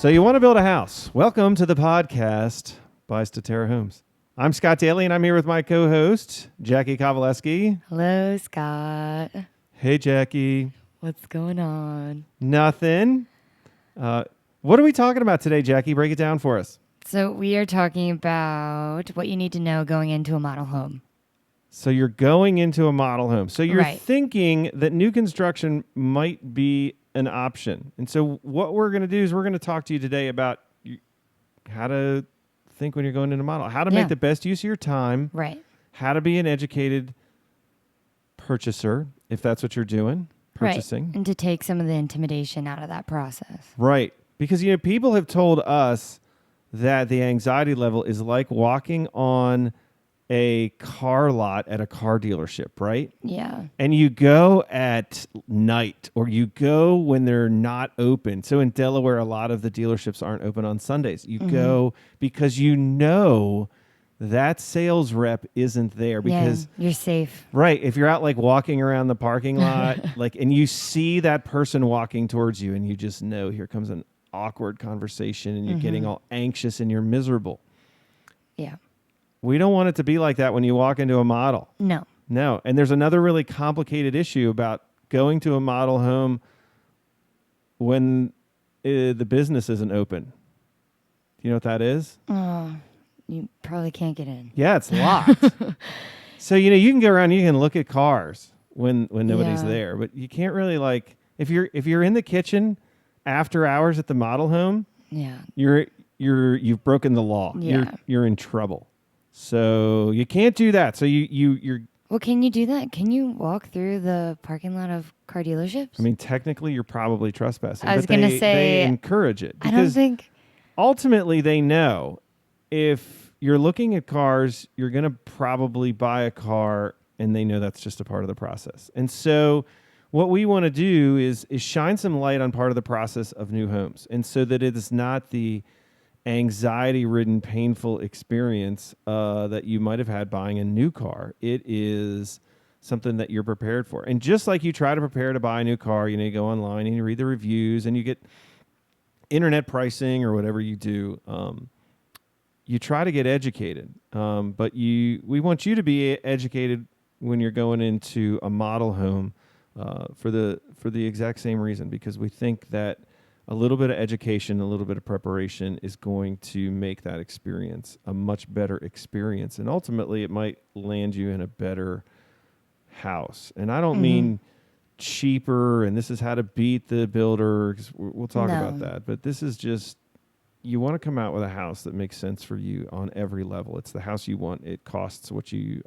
So you want to build a house. Welcome to the podcast by SYWTBAH Homes. I'm Scott Daly, and I'm here with my co-host, Jackie Kowaleski. Hello, Scott. Hey, Jackie. What's going on? Nothing. What are we talking about today, Jackie? Break it down for us. So we are talking about what you need to know going into a model home. So you're going into a model home. So you're Right. thinking that new construction might be an option. And so what we're going to do is we're going to talk to you today about how to think when you're going into a model, how to make the best use of your time, Right. how to be an educated purchaser, if that's what you're doing, purchasing. Right. And to take some of the intimidation out of that process. Right. Because, people have told us that the anxiety level is like walking on a car lot at a car dealership, right? Yeah. And you go at night or you go when they're not open. So in Delaware, a lot of the dealerships aren't open on Sundays. You go because that sales rep isn't there because you're safe. Right. If you're out like walking around the parking lot, and you see that person walking towards you and you just know here comes an awkward conversation and you're getting all anxious and you're miserable. Yeah. We don't want it to be like that when you walk into a model. No. No. And there's another really complicated issue about going to a model home when the business isn't open. Do you know what that is? Oh, you probably can't get in. Yeah, it's locked. So, you can go around, you can look at cars when nobody's there, but you can't really if you're in the kitchen after hours at the model home, you've broken the law. Yeah. You're in trouble. So you can't do that. So you're. Well, can you do that? Can you walk through the parking lot of car dealerships? I mean, technically, you're probably trespassing. I was going to say they encourage it. I don't think. Ultimately, they know if you're looking at cars, you're going to probably buy a car, and they know that's just a part of the process. And so, what we want to do is shine some light on part of the process of new homes, and so that it is not the anxiety-ridden, painful experience that you might have had buying a new car. It is something that you're prepared for. And just like you try to prepare to buy a new car, you go online and you read the reviews and you get internet pricing or whatever you do. You try to get educated, but we want you to be educated when you're going into a model home for the exact same reason, because we think that a little bit of education, a little bit of preparation is going to make that experience a much better experience. And ultimately, it might land you in a better house. And I don't mean cheaper, and this is how to beat the builder, 'cause we'll talk about that. But this is just, you want to come out with a house that makes sense for you on every level. It's the house you want. It costs what you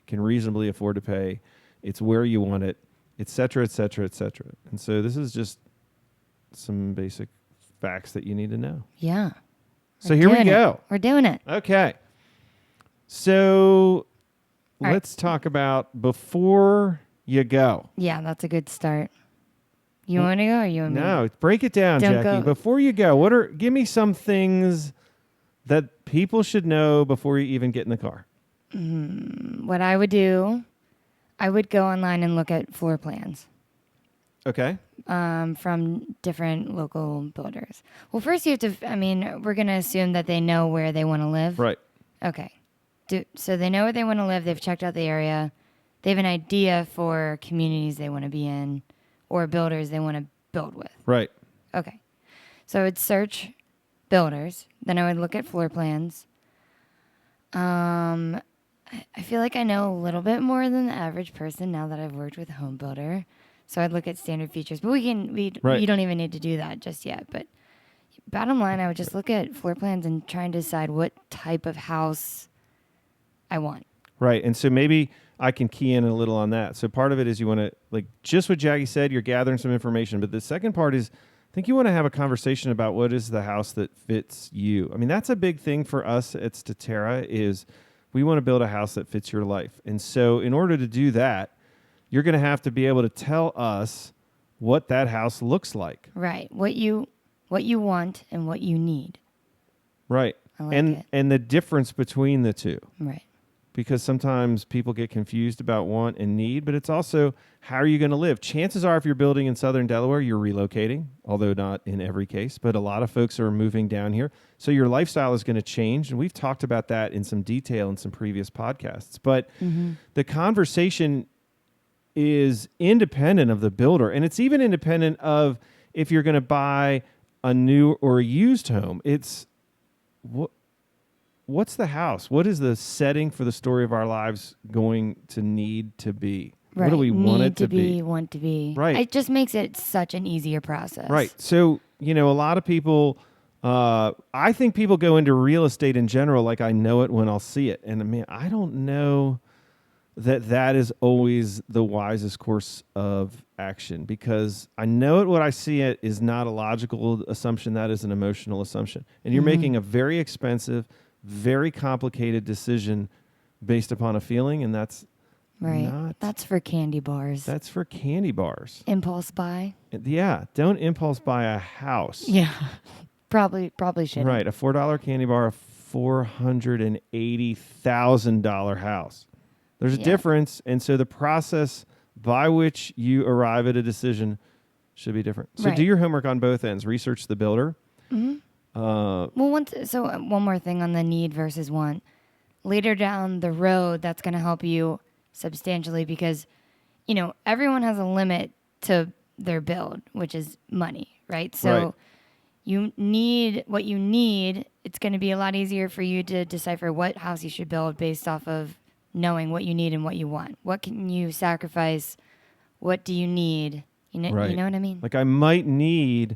can reasonably afford to pay. It's where you want it, et cetera, et cetera, et cetera. And so this is just some basic facts that you need to know. Yeah. So here we go. We're doing it. Okay. So All let's talk about before you go. Yeah, that's a good start. You want to go or you want me? No, break it down, Don't Jackie. go. Before you go, give me some things that people should know before you even get in the car. What I would do, I would go online and look at floor plans. Okay. From different local builders. Well, first you have to, we're going to assume that they know where they want to live. Right. Okay. So they know where they want to live. They've checked out the area. They have an idea for communities they want to be in or builders they want to build with. Right. Okay. So I would search builders. Then I would look at floor plans. I feel like I know a little bit more than the average person now that I've worked with a home builder. So I'd look at standard features, but you don't even need to do that just yet. But bottom line, I would just look at floor plans and try and decide what type of house I want. Right. And so maybe I can key in a little on that. So part of it is you want to, just what Jackie said, you're gathering some information. But the second part is, I think you want to have a conversation about what is the house that fits you. I mean, that's a big thing for us at SYWTBAH is we want to build a house that fits your life. And so in order to do that, you're going to have to be able to tell us what that house looks like. Right. What you want and what you need. Right. I like it. And the difference between the two. Right. because sometimes people get confused about want and need, but it's also how are you going to live? Chances are if you're building in Southern Delaware, you're relocating, although not in every case, but a lot of folks are moving down here. So your lifestyle is going to change, and we've talked about that in some detail in some previous podcasts. But the conversation is independent of the builder, and it's even independent of if you're going to buy a new or a used home. It's what's the house? What is the setting for the story of our lives going to need to be? Right. What do we want it to be? Want to be. Right. It just makes it such an easier process. Right. So, a lot of people, I think people go into real estate in general like I know it when I'll see it. And I don't know that is always the wisest course of action, because I know it when I see it is not a logical assumption. That is an emotional assumption. And you're making a very expensive, very complicated decision based upon a feeling, and that's that's for candy bars. That's for candy bars. Impulse buy. Yeah, don't impulse buy a house. Yeah, probably shouldn't. Right, a $4 candy bar, a $480,000 house. There's a difference, and so the process by which you arrive at a decision should be different. So do your homework on both ends. Research the builder. One more thing on the need versus want. Later down the road, that's going to help you substantially, because, everyone has a limit to their build, which is money, right? So you need what you need. It's going to be a lot easier for you to decipher what house you should build based off of knowing what you need and what you want. What can you sacrifice? What do you need? You know what I mean? Like, I might need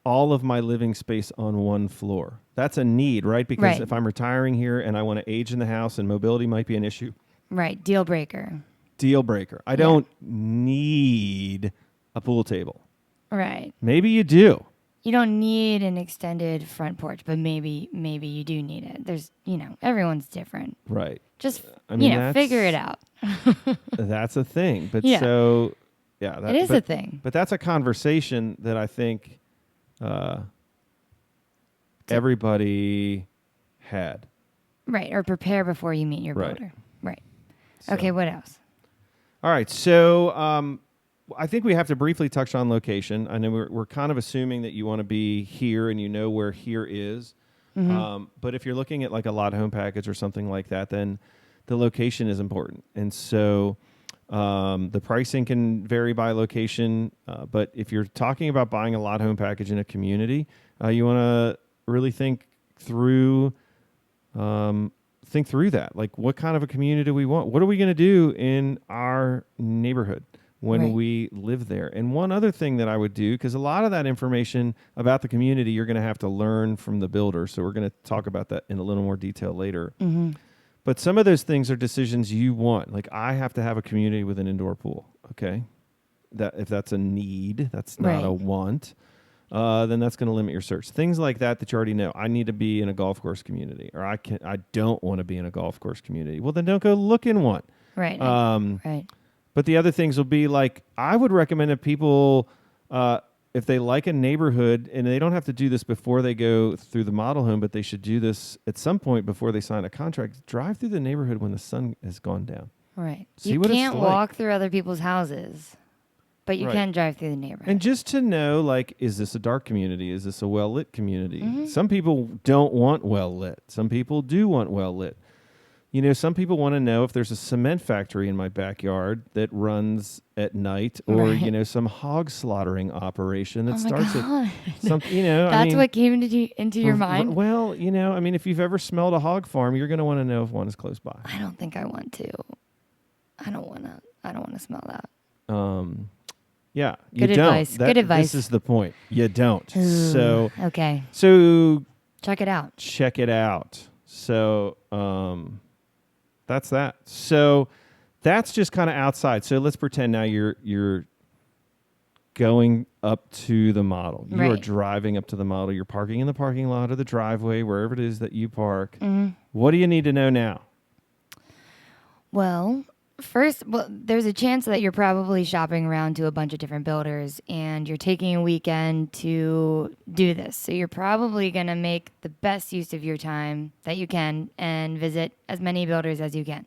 all of my living space on one floor. That's a need, right? Because if I'm retiring here and I want to age in the house and mobility might be an issue. Right. Deal breaker. I don't need a pool table. Right. Maybe you do. You don't need an extended front porch, but maybe you do need it. There's, everyone's different. Right. Just, figure it out. That's a thing. But it is a thing. But that's a conversation that I think everybody had. Right. Or prepare before you meet your builder. Right. So. Okay. What else? All right. So I think we have to briefly touch on location. I know we're kind of assuming that you want to be here and you know where here is. But if you're looking at like a lot home package or something like that, then the location is important. And so the pricing can vary by location. But if you're talking about buying a lot home package in a community, you want to really think through that. Like, what kind of a community do we want? What are we going to do in our neighborhood when we live there? And one other thing that I would do, because a lot of that information about the community you're going to have to learn from the builder. So we're going to talk about that in a little more detail later. But some of those things are decisions you want. Like, I have to have a community with an indoor pool. Okay, that if that's a need, that's not a want. Then that's going to limit your search. Things like that you already know. I need to be in a golf course community, or I don't want to be in a golf course community. Well, then don't go look in one. Right. But the other things will be like, I would recommend that people, if they like a neighborhood, and they don't have to do this before they go through the model home, but they should do this at some point before they sign a contract. Drive through the neighborhood when the sun has gone down. Right. See you what can't it's like. walk through other people's houses, but you can drive through the neighborhood. And just to know, like, is this a dark community? Is this a well-lit community? Some people don't want well-lit. Some people do want well-lit. Some people want to know if there's a cement factory in my backyard that runs at night, or, some hog slaughtering operation that starts at some, That's what came into your mind? Well, if you've ever smelled a hog farm, you're going to want to know if one is close by. I don't think I want to. I don't want to smell that. Yeah, Good advice. Good advice. This is the point. You don't. Ooh, okay. So check it out. So that's that. So that's just kind of outside. So let's pretend now you're going up to the model. You are driving up to the model. You're parking in the parking lot or the driveway, wherever it is that you park. What do you need to know now? Well, First, well, there's a chance that you're probably shopping around to a bunch of different builders and you're taking a weekend to do this. So you're probably going to make the best use of your time that you can and visit as many builders as you can.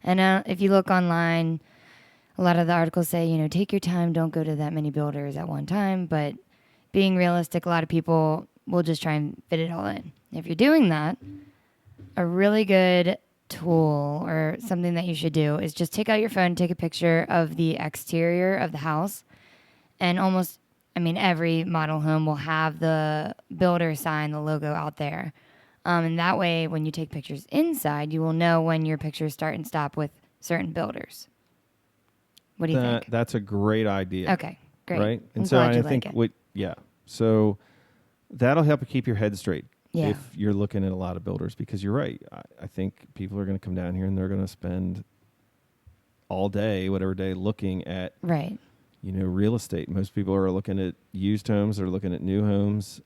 And if you look online, a lot of the articles say, take your time, don't go to that many builders at one time. But being realistic, a lot of people will just try and fit it all in. If you're doing that, a really good tool or something that you should do is just take out your phone, take a picture of the exterior of the house, and every model home will have the builder sign, the logo out there. And that way, when you take pictures inside, you will know when your pictures start and stop with certain builders. What do you think? That's a great idea. Okay, great. Right? And I'm so glad I you think like it. So that'll help you keep your head straight. Yeah. If you're looking at a lot of builders, because you're right. I think people are going to come down here and they're going to spend all day, whatever day, looking at real estate. Most people are looking at used homes, they're looking at new homes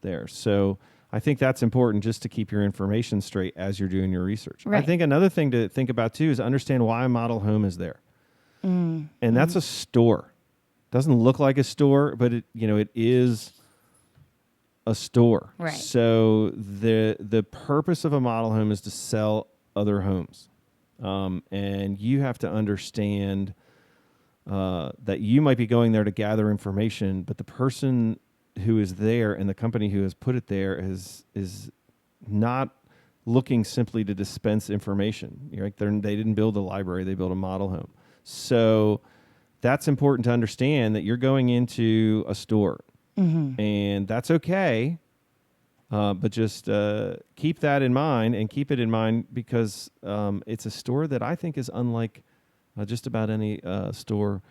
there. So I think that's important just to keep your information straight as you're doing your research. Right. I think another thing to think about too is understand why a model home is there. And that's a store. Doesn't look like a store, but it is a store. Right. So the purpose of a model home is to sell other homes. And you have to understand that you might be going there to gather information, but the person who is there and the company who has put it there is not looking simply to dispense information. They didn't build a library, they built a model home. So that's important to understand, that you're going into a store. And that's okay, but just keep that in mind, and keep it in mind because it's a store that I think is unlike just about any store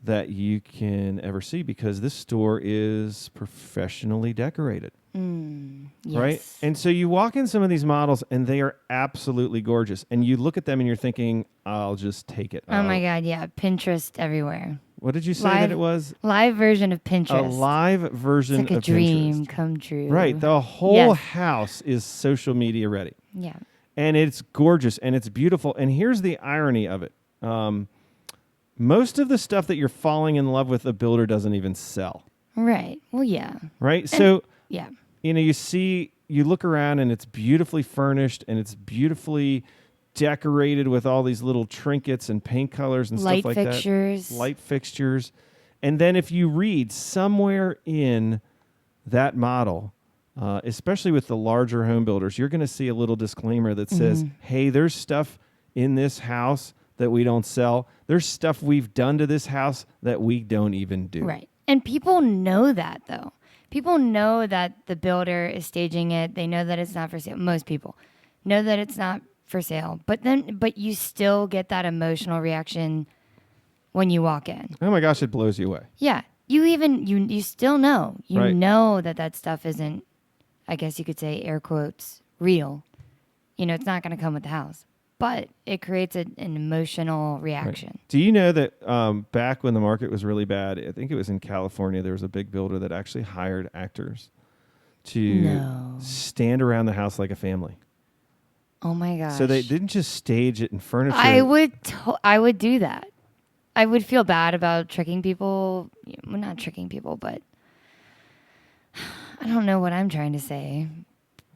that you can ever see, because this store is professionally decorated. Yes. Right? And so you walk in some of these models and they are absolutely gorgeous. And you look at them and you're thinking, I'll just take it. Oh my God, yeah. Pinterest everywhere. What did you say that it was? Live version of Pinterest. A live version of Pinterest. It's like a dream come true. Right. The whole house is social media ready. Yeah. And it's gorgeous and it's beautiful. And here's the irony of it. Most of the stuff that you're falling in love with, a builder doesn't even sell. Right. Well, yeah. Right? So, yeah. You look around and it's beautifully furnished and it's beautifully decorated with all these little trinkets and paint colors and stuff like fixtures. that. Light fixtures. And then if you read somewhere in that model, especially with the larger home builders, you're going to see a little disclaimer that says, hey, there's stuff in this house that we don't sell. There's stuff we've done to this house that we don't even do. Right. And people know that, though. People know that the builder is staging it. They know that it's not for sale. Most people know that it's not for sale. But you still get that emotional reaction when you walk in. Oh my gosh, it blows you away. Yeah. You still know. You right. know that stuff isn't, I guess you could say, air quotes, real. It's not going to come with the house. But it creates an emotional reaction. Right. Do you know that back when the market was really bad, I think it was in California, there was a big builder that actually hired actors to stand around the house like a family. Oh my gosh. So they didn't just stage it in furniture. I would do that. I would feel bad about tricking people. Well, not tricking people, but I don't know what I'm trying to say.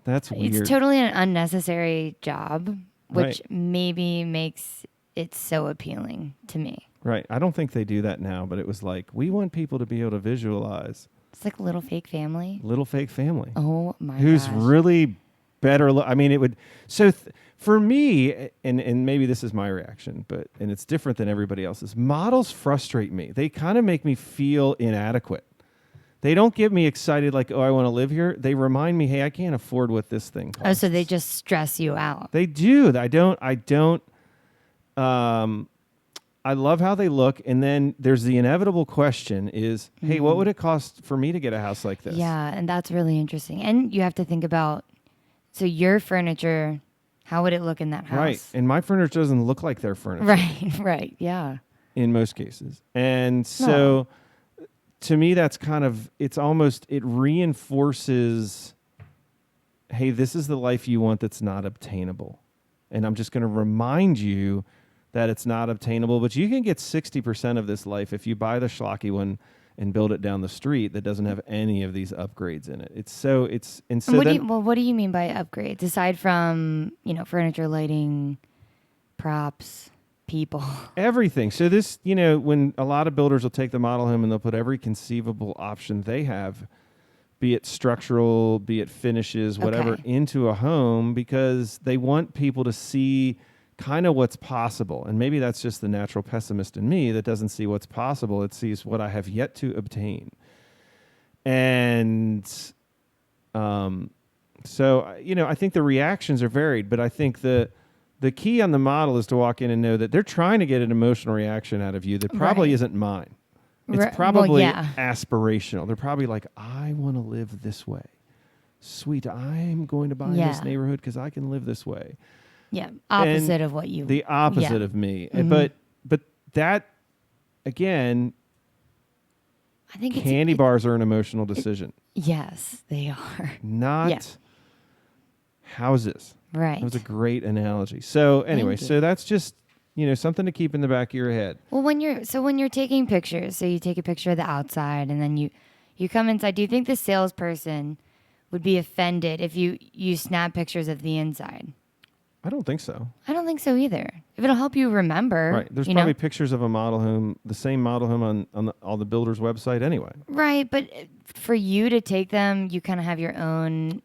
That's weird. It's totally an unnecessary job. Which right. maybe makes it so appealing to me. Right. I don't think they do that now, but it was like, we want people to be able to visualize. It's like a little fake family. Little fake family. Oh, my gosh. Who's really better. It would. So for me, and maybe this is my reaction, and it's different than everybody else's, models frustrate me. They kind of make me feel inadequate. They don't get me excited like, oh, I want to live here. They remind me, hey, I can't afford what this thing costs. Oh, so they just stress you out. They do. I love how they look. And then there's the inevitable question is, hey, what would it cost for me to get a house like this? Yeah, and that's really interesting. And you have to think about, so your furniture, how would it look in that house? Right. And my furniture doesn't look like their furniture. Right, yeah. In most cases. And so... To me, that's it reinforces, hey, this is the life you want that's not obtainable. And I'm just going to remind you that it's not obtainable, but you can get 60% of this life if you buy the schlocky one and build it down the street that doesn't have any of these upgrades in it. What do you mean by upgrades aside from, furniture, lighting, props, people? Everything. So this, when a lot of builders will take the model home and they'll put every conceivable option they have, be it structural, be it finishes, whatever, into a home because they want people to see kind of what's possible. And maybe that's just the natural pessimist in me that doesn't see what's possible. It sees what I have yet to obtain. And so, I think the reactions are varied, but I think the key on the model is to walk in and know that they're trying to get an emotional reaction out of you that probably isn't mine. It's probably aspirational. They're probably like, I want to live this way. Sweet, I'm going to buy in this neighborhood because I can live this way. Yeah, opposite of what you... The opposite of me. Mm-hmm. But that, again, I think candy bars are an emotional decision. Yes, they are. Not houses. Right. That was a great analogy. So anyway, so that's just, something to keep in the back of your head. Well, when you're taking pictures, so you take a picture of the outside and then you come inside, do you think the salesperson would be offended if you snap pictures of the inside? I don't think so. I don't think so either. If it'll help you remember. Right. There's probably pictures of a model home, the same model home on all the builders' website anyway. Right. But for you to take them, you kind of have your own,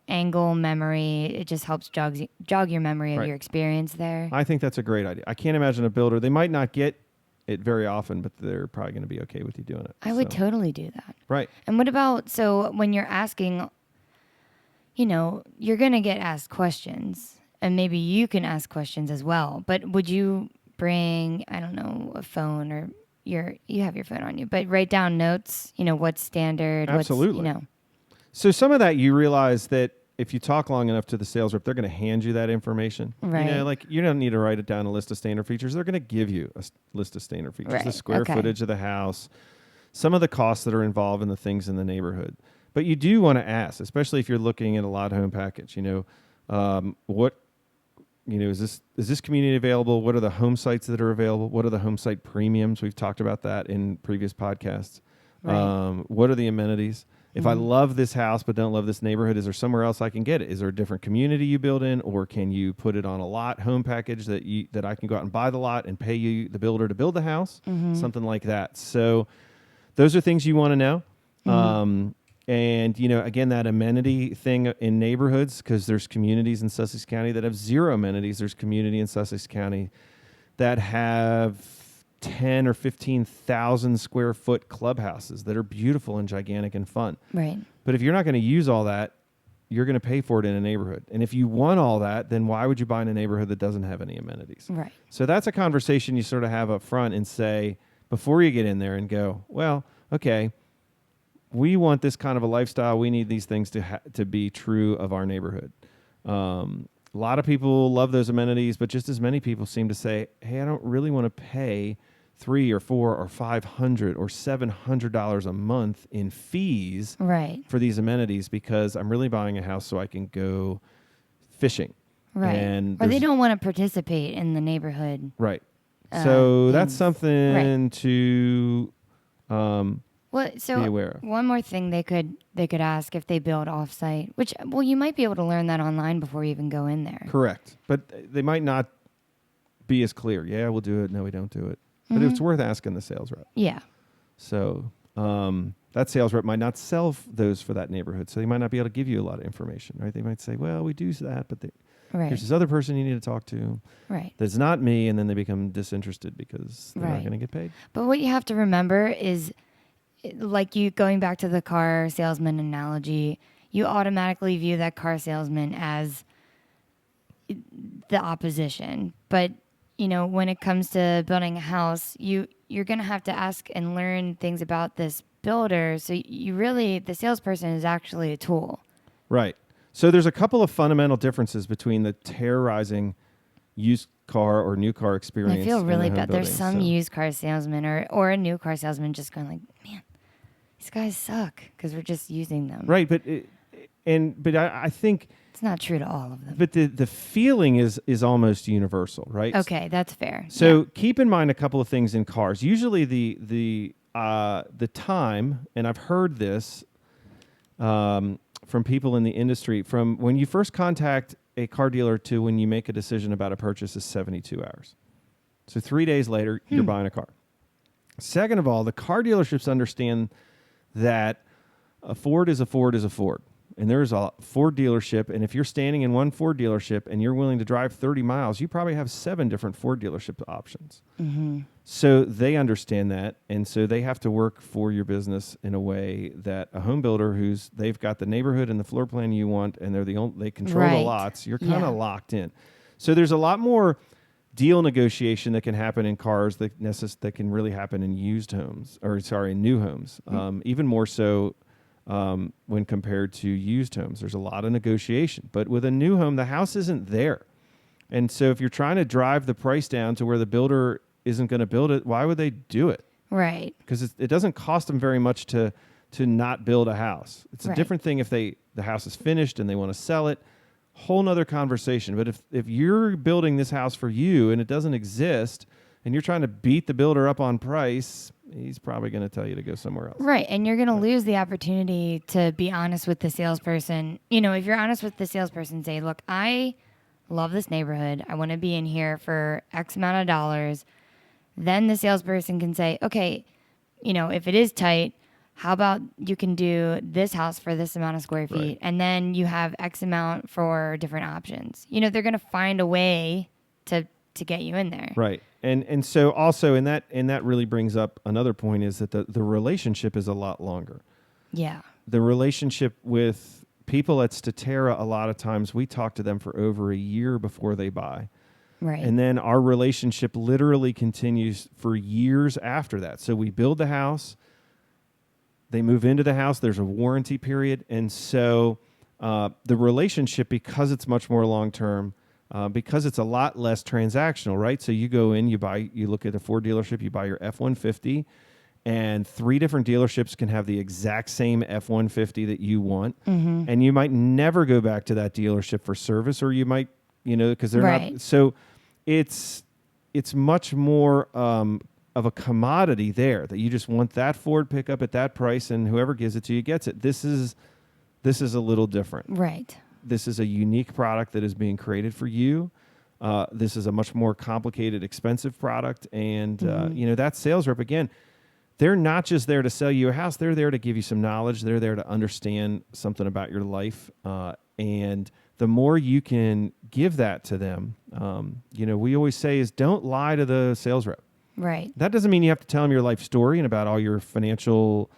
angle, memory. It just helps jog your memory of your experience there. I think that's a great idea. I can't imagine a builder. They might not get it very often, but they're probably going to be okay with you doing it. I would totally do that. Right. And what about, so when you're asking... you're going to get asked questions and maybe you can ask questions as well. But would you bring, I don't know, a phone or you have your phone on you, but write down notes, what's standard. Absolutely. So some of that you realize that if you talk long enough to the sales rep, they're going to hand you that information. Right. You don't need to write it down a list of standard features. They're going to give you a list of standard features, right. The square footage of the house, some of the costs that are involved in the things in the neighborhood. But you do want to ask, especially if you're looking at a lot home package, is this community available? What are the home sites that are available? What are the home site premiums? We've talked about that in previous podcasts. Right. What are the amenities? If I love this house but don't love this neighborhood, is there somewhere else I can get it? Is there a different community you build in, or can you put it on a lot home package that I can go out and buy the lot and pay you, the builder, to build the house? Mm-hmm. Something like that. So those are things you want to know. Mm-hmm. And, again, that amenity thing in neighborhoods, because there's communities in Sussex County that have zero amenities. There's community in Sussex County that have 10 or 15,000 square foot clubhouses that are beautiful and gigantic and fun. Right. But if you're not going to use all that, you're going to pay for it in a neighborhood. And if you want all that, then why would you buy in a neighborhood that doesn't have any amenities? Right. So that's a conversation you sort of have up front and say, before you get in there and go, well, okay, we want this kind of a lifestyle. We need these things to be true of our neighborhood. A lot of people love those amenities, but just as many people seem to say, hey, I don't really want to pay $300 or $400 or $500 or $700 a month in fees for these amenities because I'm really buying a house so I can go fishing. Right. Or they don't want to participate in the neighborhood. Right. So that's something to... be aware of. One more thing they could ask if they build offsite, which you might be able to learn that online before you even go in there. Correct, but they might not be as clear. Yeah, we'll do it. No, we don't do it. But it's worth asking the sales rep. Yeah. So that sales rep might not sell those for that neighborhood, so they might not be able to give you a lot of information. Right? They might say, "Well, we do that, but here's this other person you need to talk to." Right. That's not me, and then they become disinterested because they're not going to get paid. But what you have to remember is, like you going back to the car salesman analogy, you automatically view that car salesman as the opposition. But, when it comes to building a house, you're going to have to ask and learn things about this builder. So the salesperson is actually a tool. Right. So there's a couple of fundamental differences between the terrorizing used car or new car experience. I feel really bad. There's some used used car salesman or a new car salesman just going like, man, these guys suck because we're just using them. Right, but but I think it's not true to all of them. But the feeling is almost universal, right? Okay, that's fair. So keep in mind a couple of things in cars. Usually the time, and I've heard this from people in the industry, from when you first contact a car dealer to when you make a decision about a purchase is 72 hours. So 3 days later, you're buying a car. Second of all, the car dealerships understand that a Ford is a Ford is a Ford. And there's a Ford dealership, and if you're standing in one Ford dealership and you're willing to drive 30 miles, you probably have 7 different Ford dealership options. Mm-hmm. So they understand that, and so they have to work for your business in a way that a home builder they've got the neighborhood and the floor plan you want, and they control the lots. You're kind of locked in. So there's a lot more deal negotiation that can happen in cars that can really happen in in new homes, even more so. When compared to used homes, there's a lot of negotiation. But with a new home, the house isn't there. And so if you're trying to drive the price down to where the builder isn't going to build it, why would they do it? Right. Because it doesn't cost them very much to not build a house. It's a different thing if the house is finished and they want to sell it. Whole nother conversation. But if you're building this house for you and it doesn't exist and you're trying to beat the builder up on price, he's probably going to tell you to go somewhere else. Right. And you're going to lose the opportunity to be honest with the salesperson. If you're honest with the salesperson, say, look, I love this neighborhood. I want to be in here for X amount of dollars. Then the salesperson can say, okay, if it is tight, how about you can do this house for this amount of square feet? Right. And then you have X amount for different options. They're going to find a way to get you in there. Right. And so also and that really brings up another point is that the relationship is a lot longer. Yeah. The relationship with people at Statera, a lot of times we talk to them for over a year before they buy. Right. And then our relationship literally continues for years after that. So we build the house, they move into the house, there's a warranty period. And so the relationship, because it's much more long-term, because it's a lot less transactional, right? So you go in, you look at a Ford dealership, you buy your F-150, and 3 different dealerships can have the exact same F-150 that you want. Mm-hmm. And you might never go back to that dealership for service, or you might, because they're not. So it's much more of a commodity there, that you just want that Ford pickup at that price, and whoever gives it to you gets it. This is a little different. Right. This is a unique product that is being created for you. This is a much more complicated, expensive product. And, that sales rep, again, they're not just there to sell you a house. They're there to give you some knowledge. They're there to understand something about your life. And the more you can give that to them, we always say is don't lie to the sales rep. Right. That doesn't mean you have to tell them your life story and about all your financial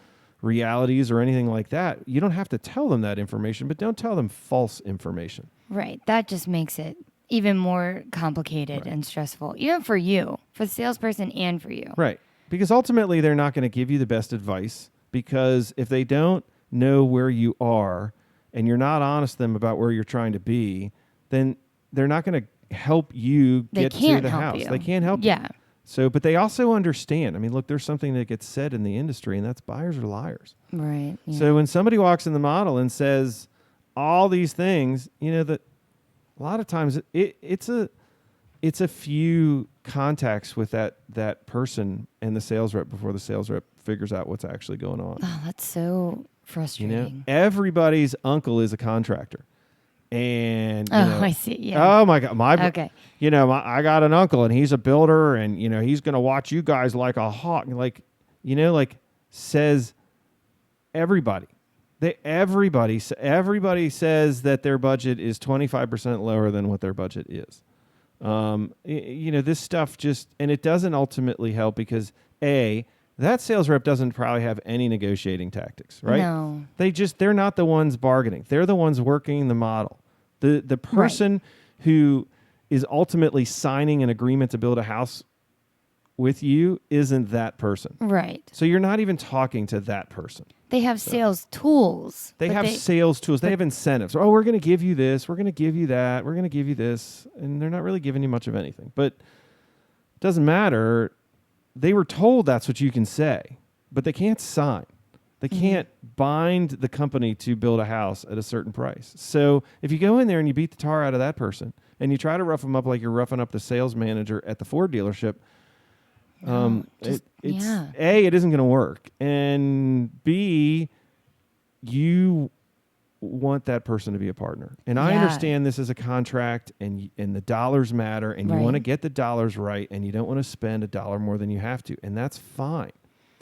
realities or anything like that. You don't have to tell them that information, but don't tell them false information. Right. That just makes it even more complicated and stressful, even for you, for the salesperson and for you. Right. Because ultimately they're not going to give you the best advice, because if they don't know where you are and you're not honest with them about where you're trying to be, then they're not going to help you get to the house. They can't help you. Yeah. So, but they also understand. I mean, look, there's something that gets said in the industry, and that's buyers are liars. Right. Yeah. So when somebody walks in the model and says all these things, that a lot of times it's a few contacts with that person and the sales rep before the sales rep figures out what's actually going on. Oh, that's so frustrating. Everybody's uncle is a contractor. And I see. Yeah. Oh my God, okay. I got an uncle and he's a builder, and he's going to watch you guys like a hawk. Says everybody. Everybody says that their budget is 25% lower than what their budget is. This stuff and it doesn't ultimately help, because that sales rep doesn't probably have any negotiating tactics, right? No. They're not the ones bargaining. They're the ones working the model. The person who is ultimately signing an agreement to build a house with you isn't that person. Right. So you're not even talking to that person. They have sales tools. They have sales tools. They have incentives. Oh, we're going to give you this. We're going to give you that. We're going to give you this. And they're not really giving you much of anything. But it doesn't matter. They were told that's what you can say, but they can't sign. They can't bind the company to build a house at a certain price. So if you go in there and you beat the tar out of that person and you try to rough them up like you're roughing up the sales manager at the Ford dealership, it isn't going to work. And B, you want that person to be a partner. And I understand this is a contract and the dollars matter and you want to get the dollars right and you don't want to spend a dollar more than you have to. And that's fine.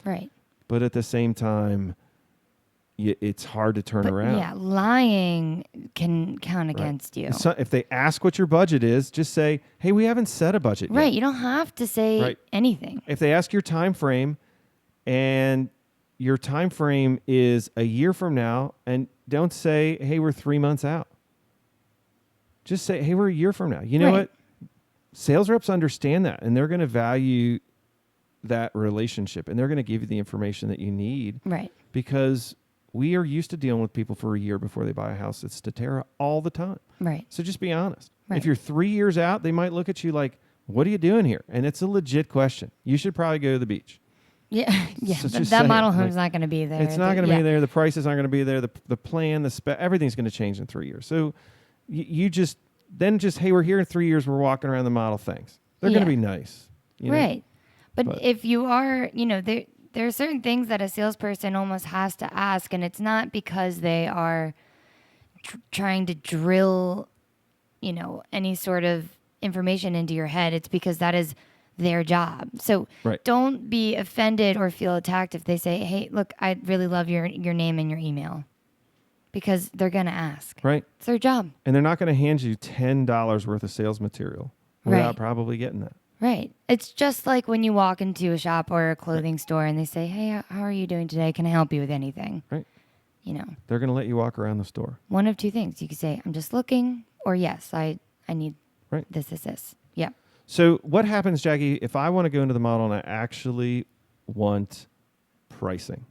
Right. But at the same time, it's hard to turn around. Yeah, lying can count against you. So if they ask what your budget is, just say, hey, we haven't set a budget yet. Right. You don't have to say anything. If they ask your time frame and your time frame is a year from now, and don't say, hey, we're 3 months out. Just say, hey, we're a year from now. You know what? Sales reps understand that, and they're going to value that relationship, and they're going to give you the information that you need. Right. Because we are used to dealing with people for a year before they buy a house at Statera all the time. Right. So just be honest. Right. If you're 3 years out, they might look at you like, what are you doing here? And it's a legit question. You should probably go to the beach. Yeah. Yeah. So that model home's not going to be there. It's not going to be there. The prices aren't going to be there. The plan, the spec, everything's going to change in 3 years. So you just, hey, we're here in 3 years. We're walking around the model. Thanks. They're going to be nice. You know? Right. But if you are, there are certain things that a salesperson almost has to ask, and it's not because they are trying to drill, any sort of information into your head. It's because that is their job. So don't be offended or feel attacked if they say, hey, look, I'd really love your name and your email, because they're going to ask. Right. It's their job. And they're not going to hand you $10 worth of sales material without probably getting that. Right. It's just like when you walk into a shop or a clothing store and they say, hey, how are you doing today? Can I help you with anything? Right. They're going to let you walk around the store. One of two things. You could say, I'm just looking, or yes, I need this. Yeah. So what happens, Jackie, if I want to go into the model and I actually want pricing?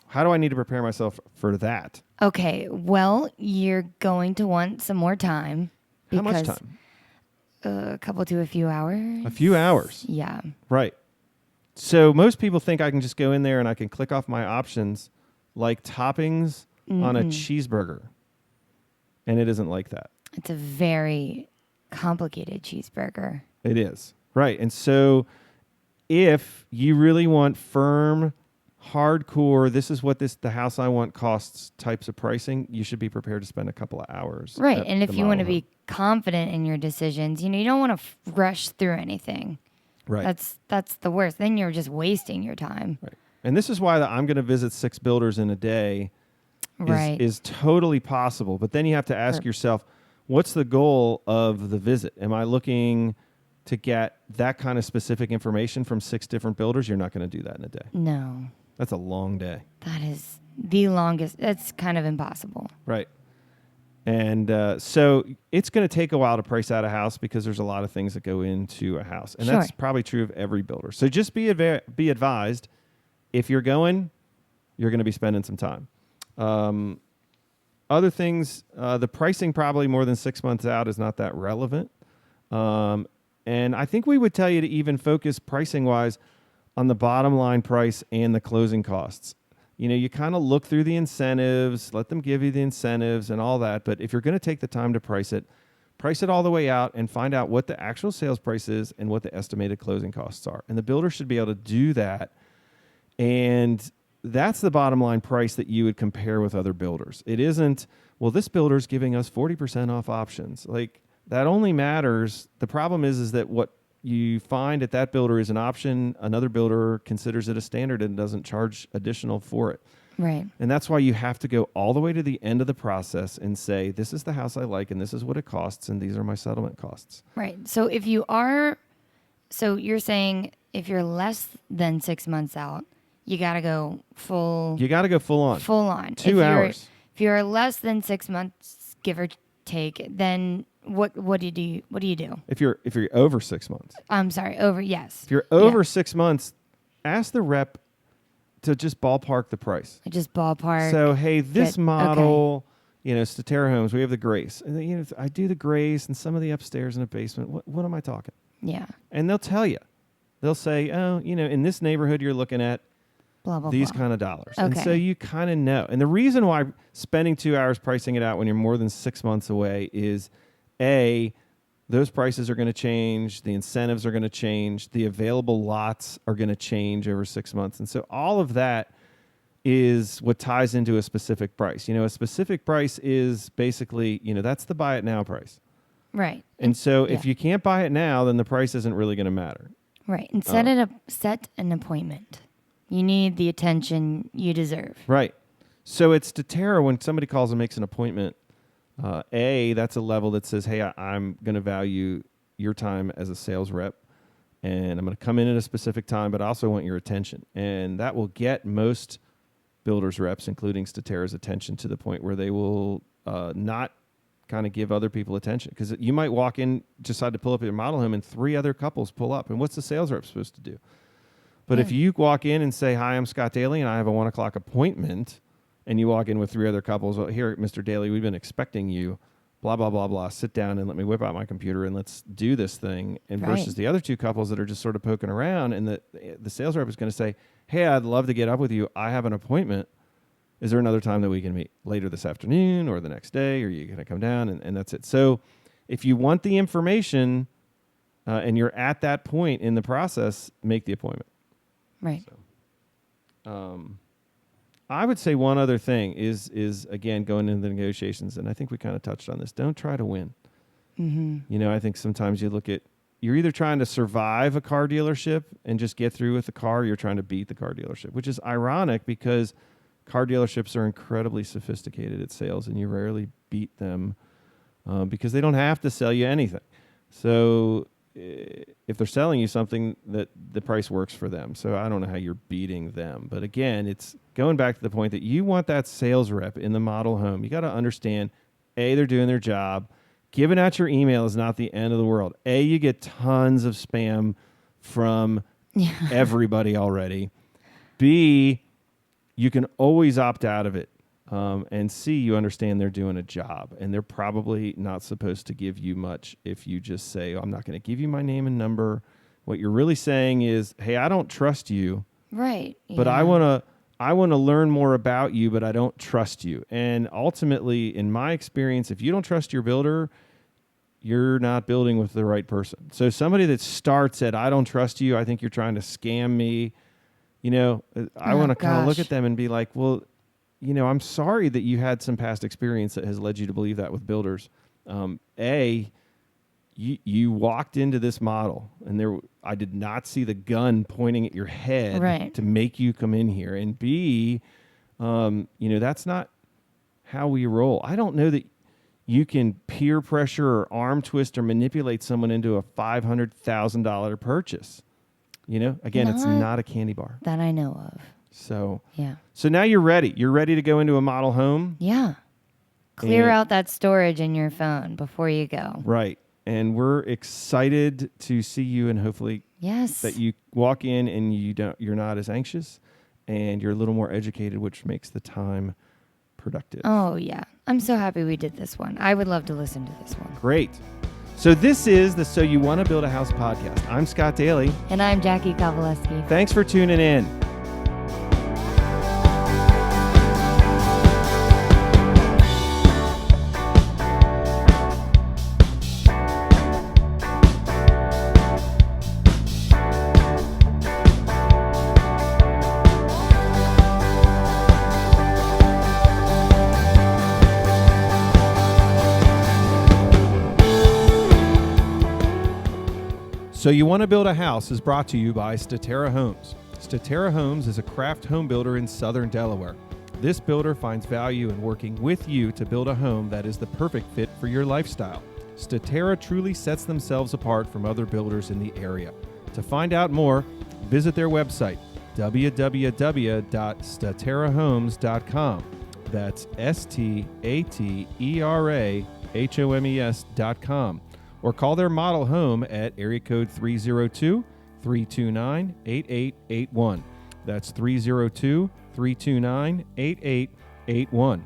How do I need to prepare myself for that? Okay. Well, you're going to want some more time. How much time? A couple to a few hours. A few hours. Yeah. Right. So most people think I can just go in there and I can click off my options like toppings on a cheeseburger. And it isn't like that. It's a very complicated cheeseburger. It is. Right. And so if you really want firm, hardcore, this is what the house I want costs types of pricing, you should be prepared to spend a couple of hours. Right. And if you want to be confident in your decisions, you don't want to rush through anything. Right. That's the worst. Then you're just wasting your time. Right. And this is why I'm going to visit 6 builders in a day is totally possible. But then you have to ask yourself, what's the goal of the visit? Am I looking to get that kind of specific information from 6 different builders? You're not going to do that in a day. No. That's a long day. That is the longest. That's kind of impossible. Right. And so it's going to take a while to price out a house because there's a lot of things that go into a house. And that's probably true of every builder. So just be advised, if you're going, you're going to be spending some time. Other things, the pricing probably more than 6 months out is not that relevant. And I think we would tell you to even focus pricing-wise on the bottom line price and the closing costs. You kind of look through the incentives, let them give you the incentives and all that. But if you're going to take the time to price it all the way out and find out what the actual sales price is and what the estimated closing costs are. And the builder should be able to do that. And that's the bottom line price that you would compare with other builders. It isn't, well, this builder's giving us 40% off options. Like, that only matters. The problem is that what you find at that builder is an option. Another builder considers it a standard and doesn't charge additional for it. Right. And that's why you have to go all the way to the end of the process and say, this is the house I like, and this is what it costs, and these are my settlement costs. Right. So you're saying if you're less than 6 months out, you got to go full. You got to go full on. Full on. 2 hours. If you're less than 6 months, give or take, then what do you do? If you're over 6 months. I'm sorry, over, yes. If you're over 6 months, ask the rep to just ballpark the price. Just ballpark. So, hey, this model, Statera Homes, we have the Grace. And I do the Grace and some of the upstairs in the basement. What am I talking? Yeah. And they'll tell you. They'll say, oh, in this neighborhood you're looking at blah, blah, these blah. kind of dollars. And Okay. so you kind of know. And the reason why spending 2 hours pricing it out when you're more than 6 months away is A, those prices are going to change. The incentives are going to change. The available lots are going to change over 6 months. And so all of that is what ties into a specific price. A specific price is basically, that's the buy it now price. Right. And so if you can't buy it now, then the price isn't really going to matter. Right. And set an appointment. You need the attention you deserve. Right. So it's Statera when somebody calls and makes an appointment. That's a level that says, hey, I'm going to value your time as a sales rep, and I'm going to come in at a specific time, but I also want your attention. And that will get most builders reps, including Statera's, attention to the point where they will not kind of give other people attention. Because you might walk in, decide to pull up your model home, and 3 other couples pull up. And what's the sales rep supposed to do? But if you walk in and say, hi, I'm Scott Daly, and I have a 1 o'clock appointment, and you walk in with 3 other couples, well, here, Mr. Daly, we've been expecting you, blah, blah, blah, blah, sit down and let me whip out my computer and let's do this thing. And versus the other 2 couples that are just sort of poking around, and the sales rep is going to say, hey, I'd love to get up with you. I have an appointment. Is there another time that we can meet later this afternoon or the next day? Or are you going to come down? And that's it. So if you want the information and you're at that point in the process, make the appointment. Right. So, I would say one other thing is again, going into the negotiations, and I think we kind of touched on this. Don't try to win. Mm-hmm. I think sometimes you're either trying to survive a car dealership and just get through with the car, or you're trying to beat the car dealership, which is ironic because car dealerships are incredibly sophisticated at sales, and you rarely beat them because they don't have to sell you anything. So if they're selling you something, that the price works for them. So I don't know how you're beating them. But again, it's going back to the point that you want that sales rep in the model home. You got to understand, A, they're doing their job. Giving out your email is not the end of the world. A, you get tons of spam from everybody already. B, you can always opt out of it. And C, you understand they're doing a job, and they're probably not supposed to give you much if you just say, I'm not going to give you my name and number. What you're really saying is, hey, I don't trust you. Right. But I want to learn more about you, but I don't trust you. And ultimately, in my experience, if you don't trust your builder, you're not building with the right person. So somebody that starts at, I don't trust you, I think you're trying to scam me, I want to kind of look at them and be like, well, I'm sorry that you had some past experience that has led you to believe that with builders. You walked into this model, and I did not see the gun pointing at your head to make you come in here. And B, that's not how we roll. I don't know that you can peer pressure or arm twist or manipulate someone into a $500,000 purchase. Again, it's not a candy bar that I know of. So now you're ready. You're ready to go into a model home. Yeah. Clear out that storage in your phone before you go. Right. And we're excited to see you, and hopefully that you walk in and you're not as anxious and you're a little more educated, which makes the time productive. Oh, yeah. I'm so happy we did this one. I would love to listen to this one. Great. So this is the So You Want to Build a House podcast. I'm Scott Daly. And I'm Jackie Kowaleski. Thanks for tuning in. So You Want to Build a House is brought to you by Statera Homes. Statera Homes is a craft home builder in southern Delaware. This builder finds value in working with you to build a home that is the perfect fit for your lifestyle. Statera truly sets themselves apart from other builders in the area. To find out more, visit their website, www.staterahomes.com. That's STATERAHOMES.com. Or call their model home at area code 302-329-8881. That's 302-329-8881.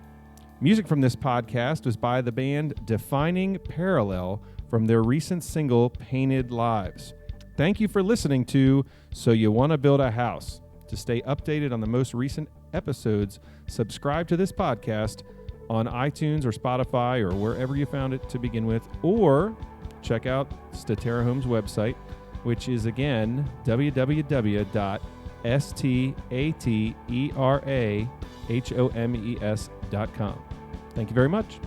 Music from this podcast was by the band Defining Parallel from their recent single, Painted Lives. Thank you for listening to So You Want to Build a House. To stay updated on the most recent episodes, subscribe to this podcast on iTunes or Spotify or wherever you found it to begin with, or check out Statera Homes website, which is again www.staterahomes.com. Thank you very much.